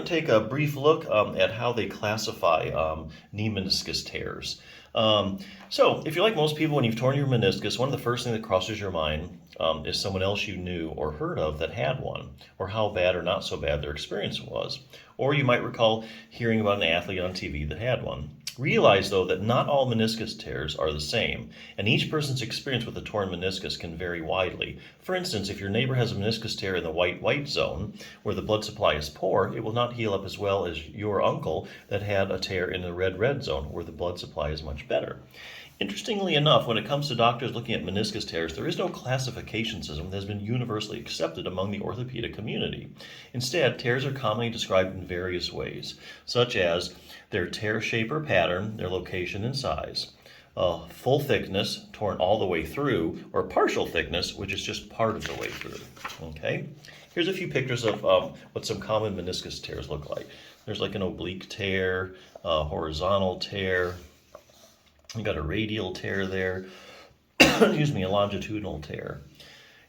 going to take a brief look at how they classify knee meniscus tears. So, if you're like most people, when you've torn your meniscus, one of the first things that crosses your mind is someone else you knew or heard of that had one, or how bad or not so bad their experience was. Or you might recall hearing about an athlete on TV that had one. Realize, though, that not all meniscus tears are the same, and each person's experience with a torn meniscus can vary widely. For instance, if your neighbor has a meniscus tear in the white zone, where the blood supply is poor, it will not heal up as well as your uncle that had a tear in the red zone, where the blood supply is much better. Interestingly enough, when it comes to doctors looking at meniscus tears, there is no classification system that has been universally accepted among the orthopedic community. Instead, tears are commonly described in various ways, such as their tear shape or pattern, their location and size, full thickness, torn all the way through, or partial thickness, which is just part of the way through. Okay? Here's a few pictures of what some common meniscus tears look like. There's like an oblique tear, a horizontal tear. You got a radial tear there, excuse me, a longitudinal tear.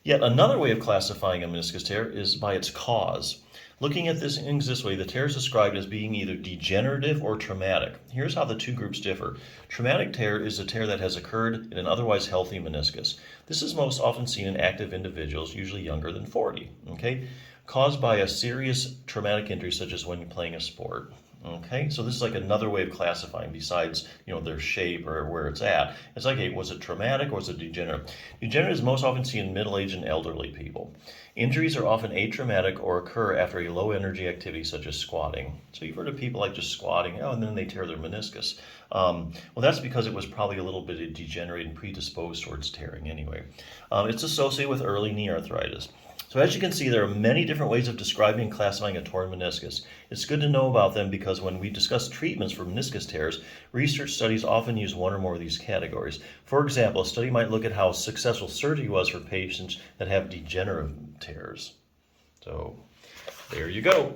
Yet another way of classifying a meniscus tear is by its cause. Looking at things this way, the tear is described as being either degenerative or traumatic. Here's how the two groups differ. Traumatic tear is a tear that has occurred in an otherwise healthy meniscus. This is most often seen in active individuals, usually younger than 40, okay? Caused by a serious traumatic injury such as when you're playing a sport. Okay, so this is like another way of classifying besides, their shape or where it's at. It's like, hey, was it traumatic or was it degenerative? Degenerative is most often seen in middle-aged and elderly people. Injuries are often atraumatic or occur after a low-energy activity such as squatting. So you've heard of people like just squatting, and then they tear their meniscus. Well, that's because it was probably a little bit degenerated and predisposed towards tearing anyway. It's associated with early knee arthritis. So as you can see, there are many different ways of describing and classifying a torn meniscus. It's good to know about them because when we discuss treatments for meniscus tears, research studies often use one or more of these categories. For example, a study might look at how successful surgery was for patients that have degenerative tears. So there you go.